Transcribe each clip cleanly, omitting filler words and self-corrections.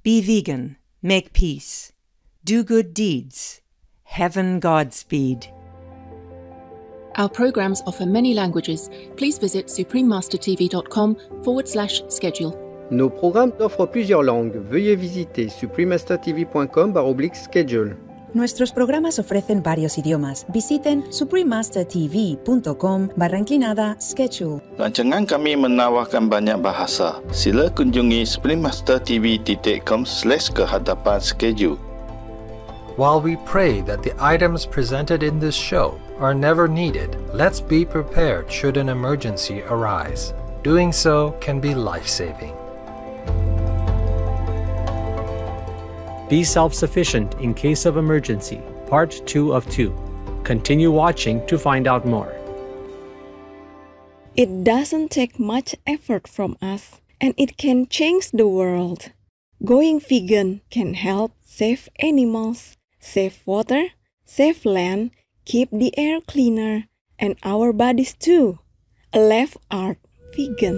Be vegan, make peace, do good deeds, heaven Godspeed. Our programs offer many languages. Please visit suprememastertv.com/schedule. Nos programmes offrent plusieurs langues. Veuillez visiter suprememastertv.com/schedule. Nuestros programas ofrecen varios idiomas. Visiten suprememastertv.com/schedule. Rancangan kami menawarkan banyak bahasa. Sila kunjungi suprememastertv.com/kehadapan-schedule. While we pray that the items presented in this show are never needed, let's be prepared should an emergency arise. Doing so can be life-saving. Be self-sufficient in case of emergency, Part 2 of 2. Continue watching to find out more. It doesn't take much effort from us, and it can change the world. Going vegan can help save animals, save water, save land, keep the air cleaner, and our bodies too. A left art vegan.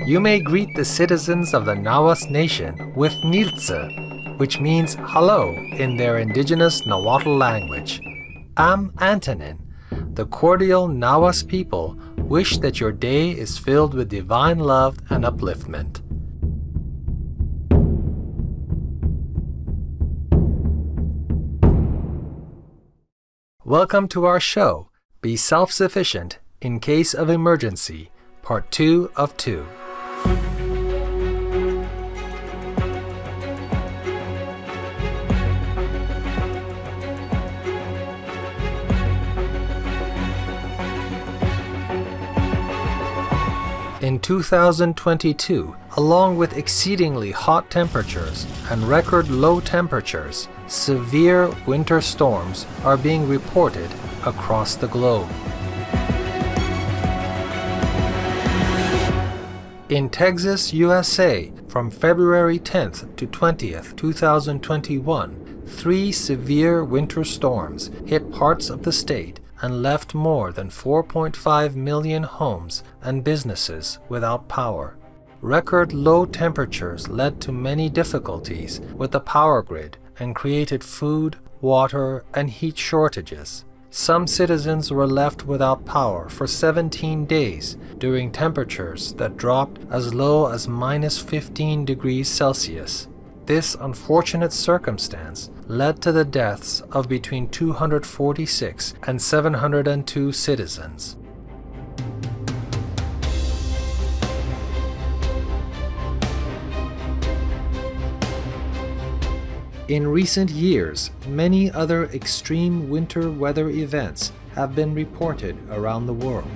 You may greet the citizens of the Nawas Nation with Niltse, which means hello in their indigenous Nahuatl language. I'm Antonin. The cordial Nawas people wish that your day is filled with divine love and upliftment. Welcome to our show, Be Self-Sufficient in Case of Emergency, Part 2 of 2. In 2022, along with exceedingly hot temperatures and record low temperatures, severe winter storms are being reported across the globe. In Texas, USA, from February 10th to 20th, 2021, 3 severe winter storms hit parts of the state and left more than 4.5 million homes and businesses without power. Record low temperatures led to many difficulties with the power grid and created food, water, and heat shortages. Some citizens were left without power for 17 days during temperatures that dropped as low as -15 degrees Celsius. This unfortunate circumstance led to the deaths of between 246 and 702 citizens. In recent years, many other extreme winter weather events have been reported around the world.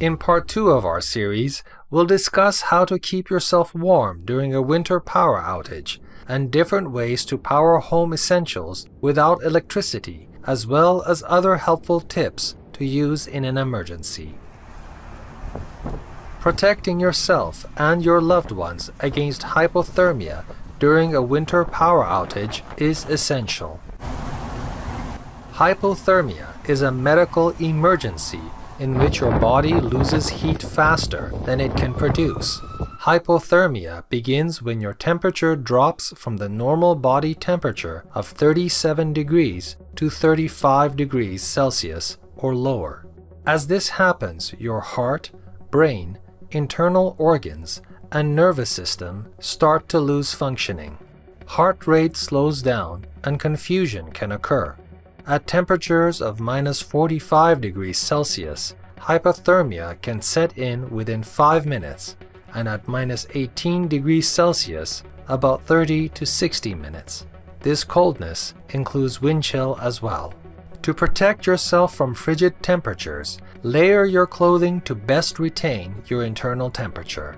In part 2 of our series, we'll discuss how to keep yourself warm during a winter power outage and different ways to power home essentials without electricity, as well as other helpful tips to use in an emergency. Protecting yourself and your loved ones against hypothermia during a winter power outage is essential. Hypothermia is a medical emergency in which your body loses heat faster than it can produce. Hypothermia begins when your temperature drops from the normal body temperature of 37 degrees to 35 degrees Celsius or lower. As this happens, your heart, brain, internal organs, and nervous system start to lose functioning. Heart rate slows down and confusion can occur. At temperatures of -45 degrees Celsius, hypothermia can set in within 5 minutes, and at -18 degrees Celsius, about 30 to 60 minutes. This coldness includes wind chill as well. To protect yourself from frigid temperatures, layer your clothing to best retain your internal temperature.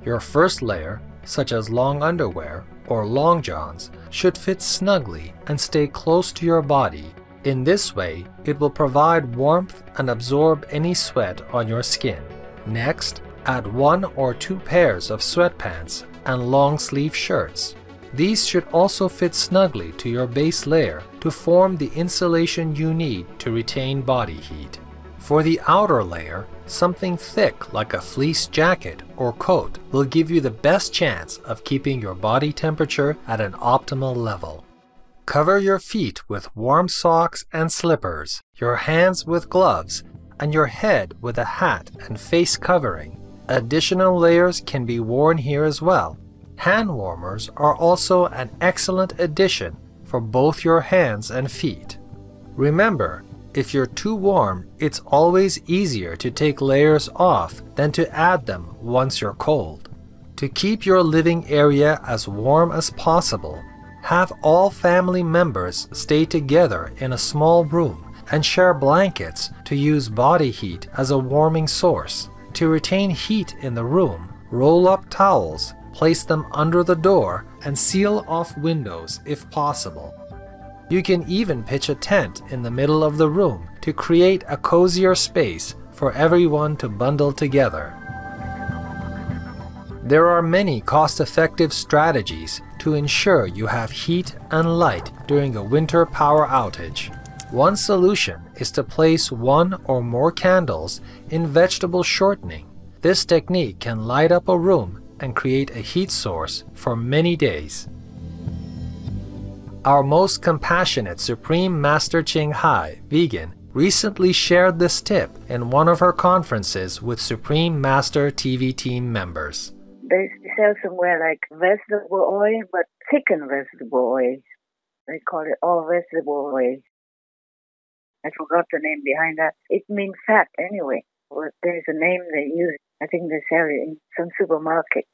Your first layer, such as long underwear or long johns, should fit snugly and stay close to your body. In this way, it will provide warmth and absorb any sweat on your skin. Next, add 1 or 2 pairs of sweatpants and long sleeve shirts. These should also fit snugly to your base layer to form the insulation you need to retain body heat. For the outer layer, something thick like a fleece jacket or coat will give you the best chance of keeping your body temperature at an optimal level. Cover your feet with warm socks and slippers, your hands with gloves, and your head with a hat and face covering. Additional layers can be worn here as well. Hand warmers are also an excellent addition for both your hands and feet. Remember, if you're too warm, it's always easier to take layers off than to add them once you're cold. To keep your living area as warm as possible, have all family members stay together in a small room and share blankets to use body heat as a warming source. To retain heat in the room, roll up towels, place them under the door, and seal off windows if possible. You can even pitch a tent in the middle of the room to create a cozier space for everyone to bundle together. There are many cost-effective strategies to ensure you have heat and light during a winter power outage. One solution is to place 1 or more candles in vegetable shortening. This technique can light up a room and create a heat source for many days. Our most compassionate Supreme Master Ching Hai, vegan, recently shared this tip in one of her conferences with Supreme Master TV team members. They sell somewhere like vegetable oil, but thickened vegetable oil. They call it all vegetable oil. I forgot the name behind that. It means fat anyway. But there's a name they use. I think they sell it in some supermarket,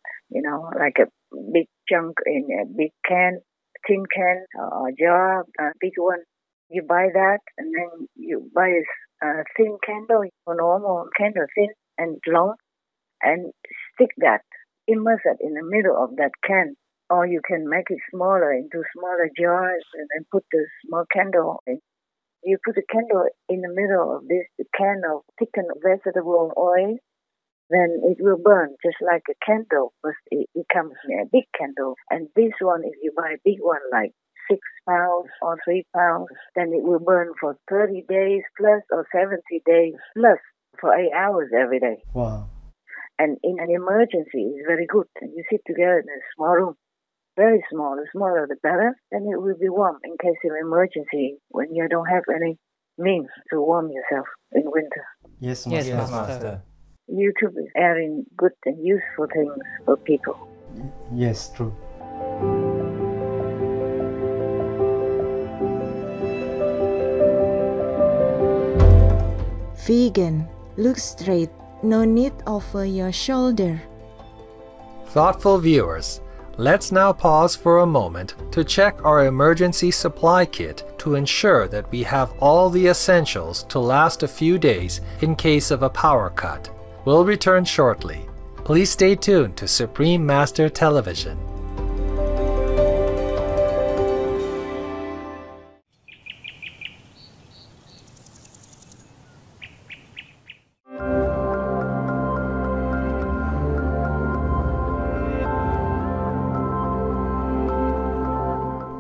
like a big chunk in a big can, tin can, or jar, a big one. You buy that, and then you buy a thin candle, a normal candle, thin and long, and stick that, immerse it in the middle of that can. Or you can make it smaller into smaller jars and then put the small candle in. You put the candle in the middle of this can of thickened vegetable oil, then it will burn just like a candle, but it becomes a big candle. And this one, if you buy a big one like 6 pounds or 3 pounds, then it will burn for 30 days plus or 70 days plus for 8 hours every day. Wow. And in an emergency, it's very good. And you sit together in a small room, very small. The smaller the better, then it will be warm in case of emergency when you don't have any means to warm yourself in winter. Yes, Master. YouTube is airing good and useful things for people. Yes, true. Vegan. Look straight. No need over your shoulder. Thoughtful viewers, let's now pause for a moment to check our emergency supply kit to ensure that we have all the essentials to last a few days in case of a power cut. We'll return shortly. Please stay tuned to Supreme Master Television.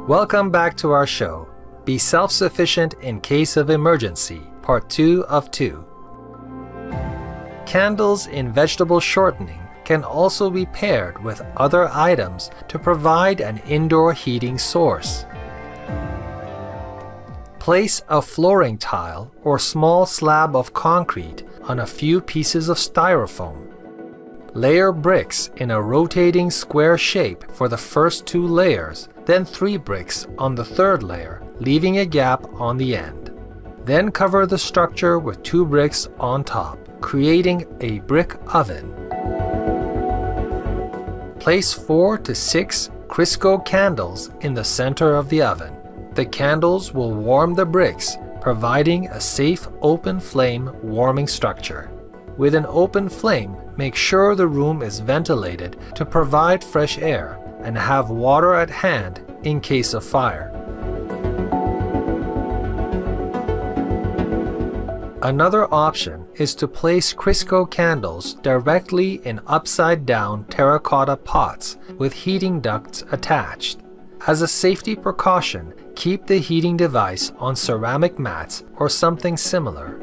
Welcome back to our show, Be Self-Sufficient in Case of Emergency, Part 2 of 2. Candles in vegetable shortening can also be paired with other items to provide an indoor heating source. Place a flooring tile or small slab of concrete on a few pieces of styrofoam. Layer bricks in a rotating square shape for the first 2 layers, then 3 bricks on the 3rd layer, leaving a gap on the end. Then cover the structure with 2 bricks on top, creating a brick oven. Place 4 to 6 Crisco candles in the center of the oven. The candles will warm the bricks, providing a safe open flame warming structure. With an open flame, make sure the room is ventilated to provide fresh air and have water at hand in case of fire. Another option is to place Crisco candles directly in upside-down terracotta pots with heating ducts attached. As a safety precaution, keep the heating device on ceramic mats or something similar.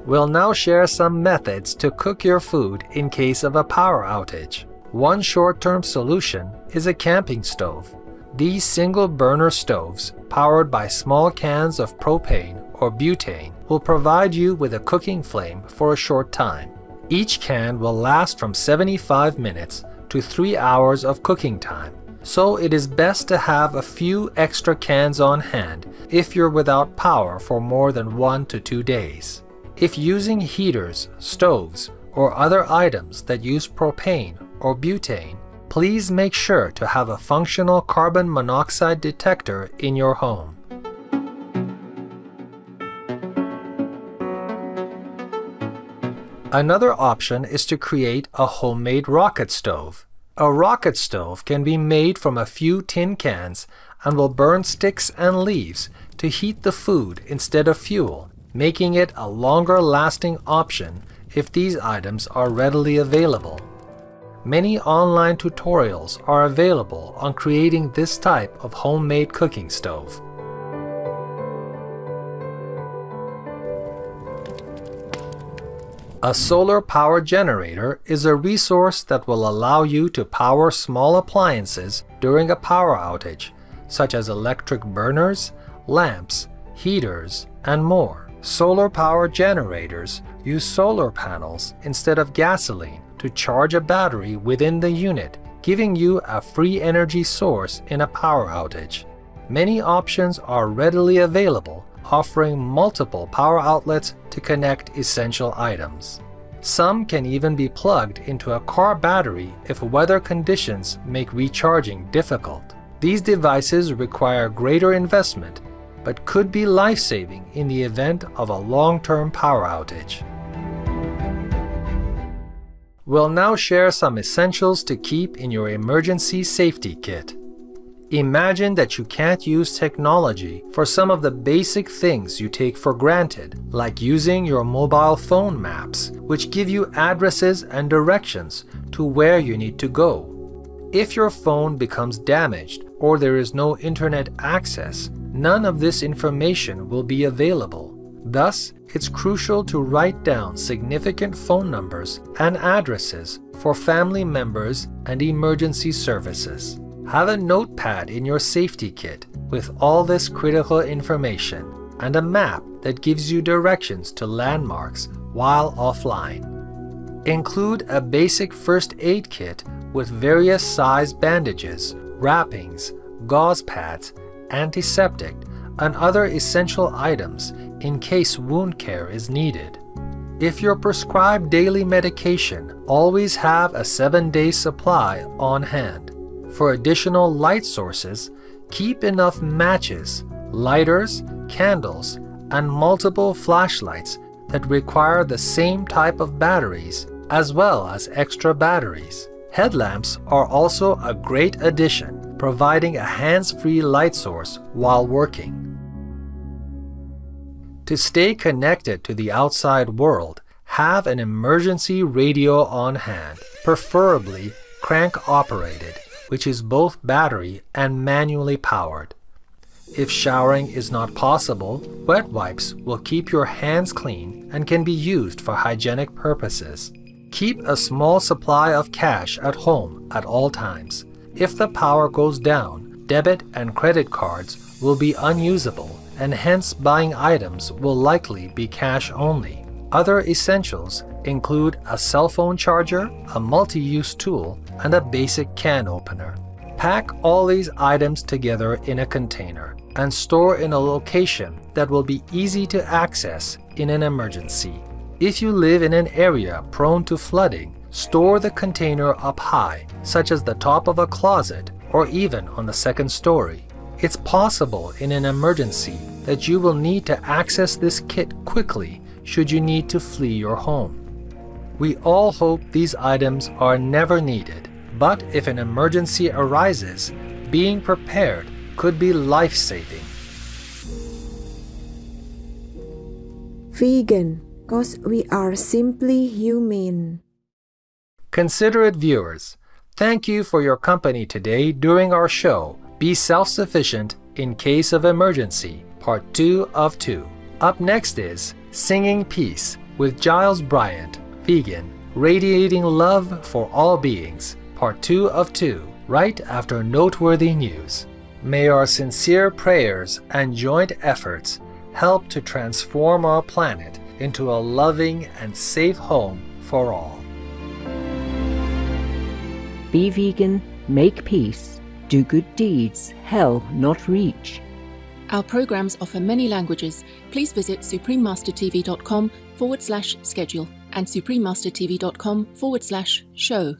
We'll now share some methods to cook your food in case of a power outage. One short-term solution is a camping stove. These single-burner stoves, powered by small cans of propane or butane, will provide you with a cooking flame for a short time. Each can will last from 75 minutes to 3 hours of cooking time, so it is best to have a few extra cans on hand if you're without power for more than 1 to 2 days. If using heaters, stoves, or other items that use propane or butane, please make sure to have a functional carbon monoxide detector in your home. Another option is to create a homemade rocket stove. A rocket stove can be made from a few tin cans and will burn sticks and leaves to heat the food instead of fuel, making it a longer-lasting option if these items are readily available. Many online tutorials are available on creating this type of homemade cooking stove. A solar power generator is a resource that will allow you to power small appliances during a power outage, such as electric burners, lamps, heaters, and more. Solar power generators use solar panels instead of gasoline to charge a battery within the unit, giving you a free energy source in a power outage. Many options are readily available, offering multiple power outlets to connect essential items. Some can even be plugged into a car battery if weather conditions make recharging difficult. These devices require greater investment, but could be life-saving in the event of a long-term power outage. We'll now share some essentials to keep in your emergency safety kit. Imagine that you can't use technology for some of the basic things you take for granted, like using your mobile phone maps, which give you addresses and directions to where you need to go. If your phone becomes damaged or there is no internet access, none of this information will be available. Thus, it's crucial to write down significant phone numbers and addresses for family members and emergency services. Have a notepad in your safety kit with all this critical information and a map that gives you directions to landmarks while offline. Include a basic first aid kit with various size bandages, wrappings, gauze pads, antiseptic, and other essential items in case wound care is needed. If you're prescribed daily medication, always have a 7-day supply on hand. For additional light sources, keep enough matches, lighters, candles, and multiple flashlights that require the same type of batteries, as well as extra batteries. Headlamps are also a great addition, providing a hands-free light source while working. To stay connected to the outside world, have an emergency radio on hand, preferably crank-operated, which is both battery and manually powered. If showering is not possible, wet wipes will keep your hands clean and can be used for hygienic purposes. Keep a small supply of cash at home at all times. If the power goes down, debit and credit cards will be unusable, and hence buying items will likely be cash only. Other essentials include a cell phone charger, a multi-use tool, and a basic can opener. Pack all these items together in a container and store in a location that will be easy to access in an emergency. If you live in an area prone to flooding, store the container up high, such as the top of a closet or even on the second story. It's possible in an emergency that you will need to access this kit quickly should you need to flee your home. We all hope these items are never needed, but if an emergency arises, being prepared could be life-saving. Vegan, 'cause we are simply human. Considerate viewers, thank you for your company today during our show, Be Self-Sufficient in Case of Emergency, Part 2 of 2. Up next is Singing Peace with Giles Bryant, Vegan, Radiating Love for All Beings, Part 2 of 2, right after Noteworthy News. May our sincere prayers and joint efforts help to transform our planet into a loving and safe home for all. Be vegan, make peace, do good deeds, hell not reach. Our programs offer many languages. Please visit suprememastertv.com/schedule and suprememastertv.com/show.